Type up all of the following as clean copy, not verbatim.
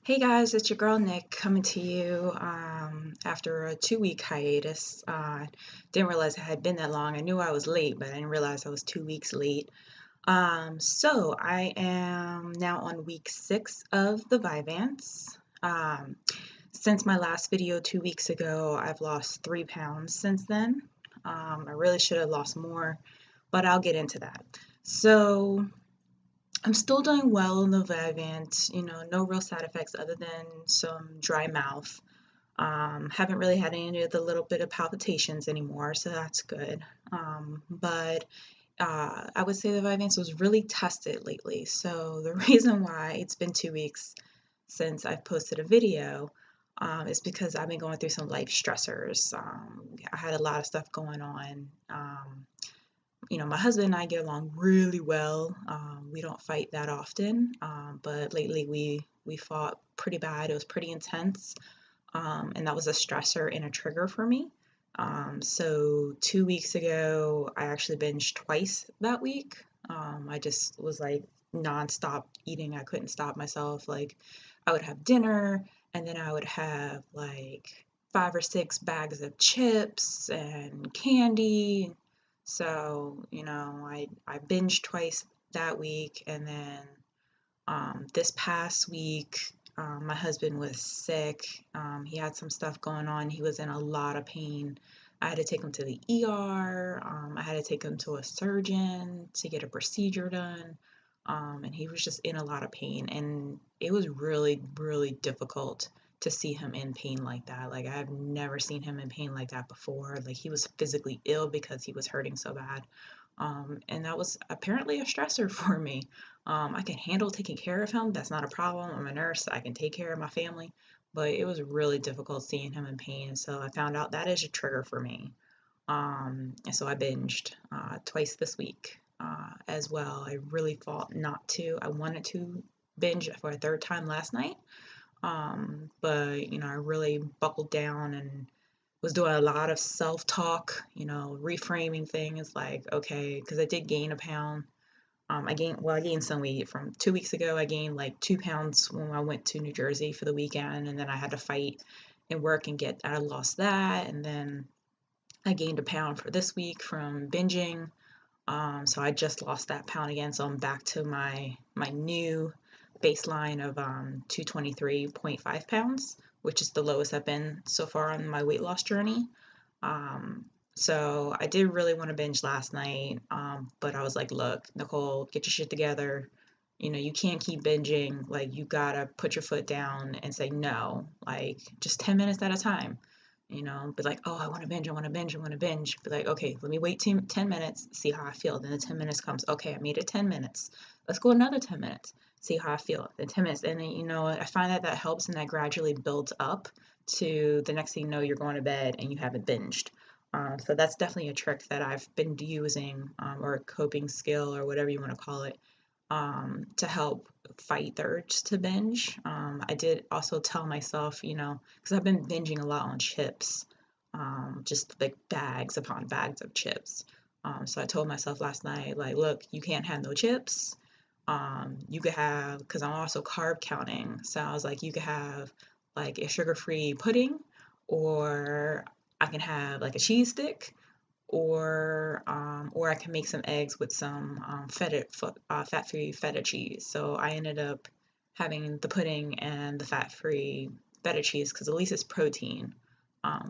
Hey guys, it's your girl Nick coming to you after a 2 week hiatus. Didn't realize it had been that long. I knew I was late, but I didn't realize I was 2 weeks late. So I am now on week 6 of the Vyvanse. Since my last video 2 weeks ago, I've lost 3 pounds since then. I really should have lost more, but I'll get into that. So I'm still doing well in the Vyvanse, no real side effects other than some dry mouth. Haven't really had any of the little bit of palpitations anymore, so that's good. But I would say the Vyvanse was really tested lately. So the reason why it's been 2 weeks since I've posted a video is because I've been going through some life stressors. I had a lot of stuff going on. My husband and I get along really well. We don't fight that often, but lately we fought pretty bad. It was pretty intense, and that was a stressor and a trigger for me. So 2 weeks ago, I actually binged twice that week. I just was like nonstop eating. I couldn't stop myself. Like I would have dinner, and then I would have like 5 or 6 bags of chips and candy. So, I binged twice that week, and then this past week, my husband was sick. He had some stuff going on. He was in a lot of pain. I had to take him to the ER. I had to take him to a surgeon to get a procedure done. And he was just in a lot of pain. And it was really, really difficult to see him in pain like that. Like, I've never seen him in pain like that before. Like, he was physically ill because he was hurting so bad. And that was apparently a stressor for me. I can handle taking care of him. That's not a problem. I'm a nurse. I can take care of my family. But it was really difficult seeing him in pain. So I found out that is a trigger for me. And so I binged twice this week as well. I really fought not to. I wanted to binge for a third time last night. But, I really buckled down and was doing a lot of self-talk, reframing things like, okay, because I did gain a pound. I gained some weight from 2 weeks ago. I gained like 2 pounds when I went to New Jersey for the weekend, and then I had to fight and work and I lost that. And then I gained a pound for this week from binging. So I just lost that pound again. So I'm back to my new baseline of 223.5 pounds, which is the lowest I've been so far on my weight loss journey. Um, so I did really want to binge last night, but I was like, look, Nicole, get your shit together. You can't keep binging. Like, you gotta put your foot down and say no, like just 10 minutes at a time. Be like, oh, I want to binge, I want to binge, I want to binge. Be like, okay, let me wait 10 minutes, see how I feel. Then the 10 minutes comes, okay, I made it 10 minutes. Let's go another 10 minutes, see how I feel. Then 10 minutes. And then, I find that helps and that gradually builds up to the next thing you know, you're going to bed and you haven't binged. So that's definitely a trick that I've been using, or a coping skill or whatever you want to call it, to help fight the urge to binge. I did also tell myself, because I've been binging a lot on chips, just like bags upon bags of chips. So I told myself last night, like, look, you can't have no chips. You could have, because I'm also carb counting. So I was like, you could have like a sugar-free pudding, or I can have like a cheese stick, or I can make some eggs with some fat-free feta cheese. So I ended up having the pudding and the fat-free feta cheese because at least it's protein,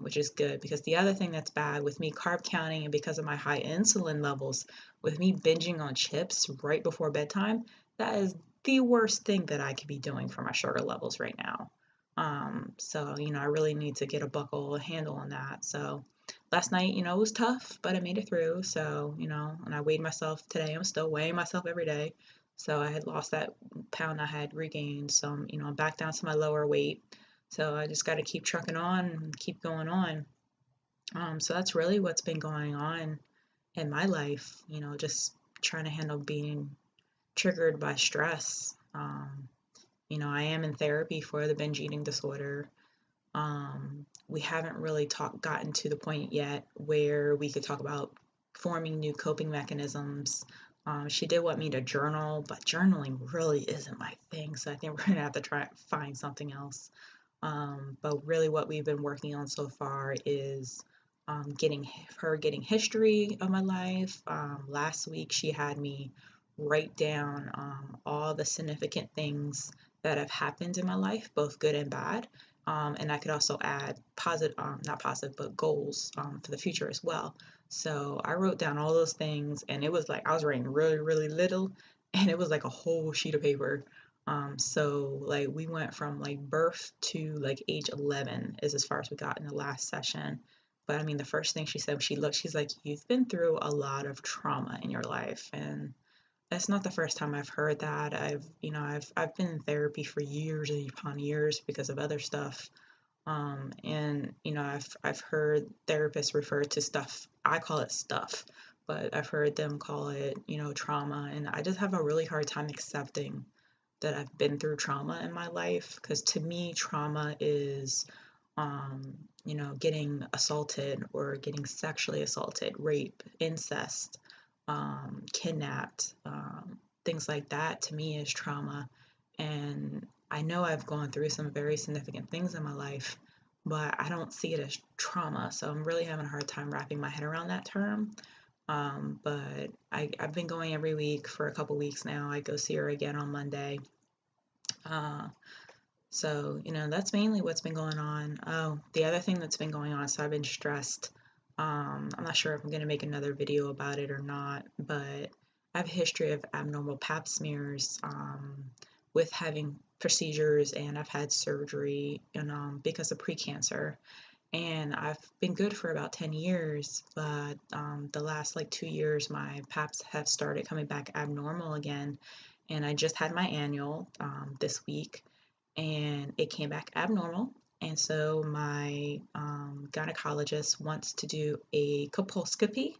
which is good. Because the other thing that's bad with me carb counting and because of my high insulin levels, with me binging on chips right before bedtime, that is the worst thing that I could be doing for my sugar levels right now. So, I really need to get a handle on that. So last night, it was tough, but I made it through. So, and I weighed myself today. I'm still weighing myself every day. So I had lost that pound I had regained. So, I'm back down to my lower weight. So I just got to keep trucking on and keep going on. So that's really what's been going on in my life, just trying to handle being triggered by stress. I am in therapy for the binge eating disorder. We haven't really gotten to the point yet where we could talk about forming new coping mechanisms, She did want me to journal, but journaling really isn't my thing, so I think we're gonna have to try find something else. But really, what we've been working on so far is getting history of my life. Last week, she had me write down all the significant things that have happened in my life, both good and bad. And I could also add positive, not positive, but goals for the future as well. So I wrote down all those things, and it was like I was writing really, really little, and it was like a whole sheet of paper. So like we went from like birth to like age 11 is as far as we got in the last session. But I mean, the first thing she said when she looked, she's like, "You've been through a lot of trauma in your life," and that's not the first time I've heard that. I've been in therapy for years and upon years because of other stuff. And I've heard therapists refer to stuff. I call it stuff, but I've heard them call it trauma, and I just have a really hard time accepting that I've been through trauma in my life, because to me trauma is getting assaulted or getting sexually assaulted, rape, incest, kidnapped, things like that to me is trauma. And I know I've gone through some very significant things in my life, but I don't see it as trauma. So I'm really having a hard time wrapping my head around that term. But I've been going every week for a couple weeks now. I go see her again on Monday. Uh, so that's mainly what's been going on. Oh, the other thing that's been going on, so I've been stressed. I'm not sure if I'm going to make another video about it or not, but I have a history of abnormal pap smears with having procedures, and I've had surgery because of precancer. And I've been good for about 10 years, but the last like 2 years, my paps have started coming back abnormal again. And I just had my annual this week, and it came back abnormal. And so my gynecologist wants to do a colposcopy,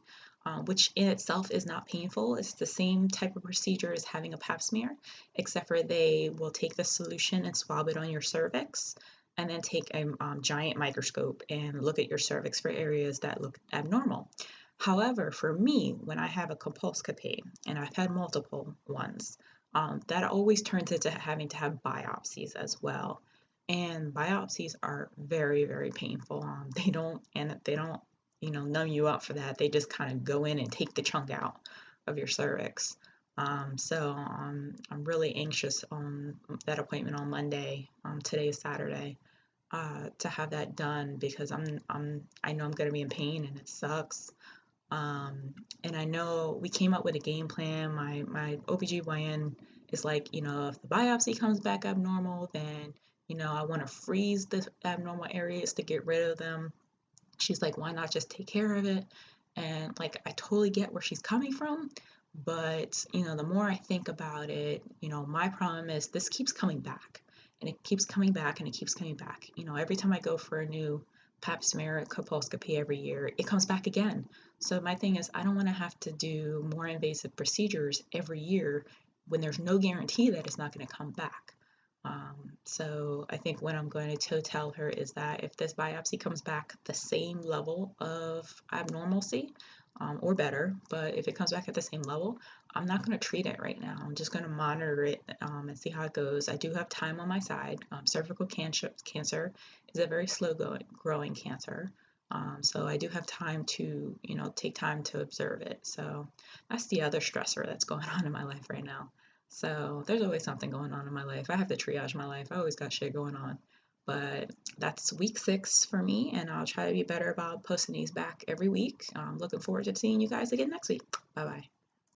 which in itself is not painful. It's the same type of procedure as having a pap smear, except for they will take the solution and swab it on your cervix, and then take a giant microscope and look at your cervix for areas that look abnormal. However, for me, when I have a colposcopy, and I've had multiple ones, that always turns into having to have biopsies as well. And biopsies are very, very painful. They don't numb you up for that. They just kind of go in and take the chunk out of your cervix. I'm really anxious on that appointment on Monday. Today is Saturday. To have that done, because I know I'm going to be in pain and it sucks. And I know we came up with a game plan. My OBGYN is like, if the biopsy comes back abnormal, then, I want to freeze the abnormal areas to get rid of them. She's like, why not just take care of it? And like, I totally get where she's coming from. But, the more I think about it, my problem is this keeps coming back, and it keeps coming back, and it keeps coming back. Every time I go for a new pap smear colposcopy every year, it comes back again. So my thing is, I don't want to have to do more invasive procedures every year when there's no guarantee that it's not going to come back. So I think what I'm going to tell her is that if this biopsy comes back the same level of abnormalcy, or better, but if it comes back at the same level, I'm not going to treat it right now. I'm just going to monitor it and see how it goes. I do have time on my side. Cervical cancer is a very slow growing cancer. So I do have time to, take time to observe it. So that's the other stressor that's going on in my life right now. So there's always something going on in my life. I have to triage my life. I always got shit going on. But that's week 6 for me, and I'll try to be better about posting these back every week. I'm looking forward to seeing you guys again next week. Bye bye.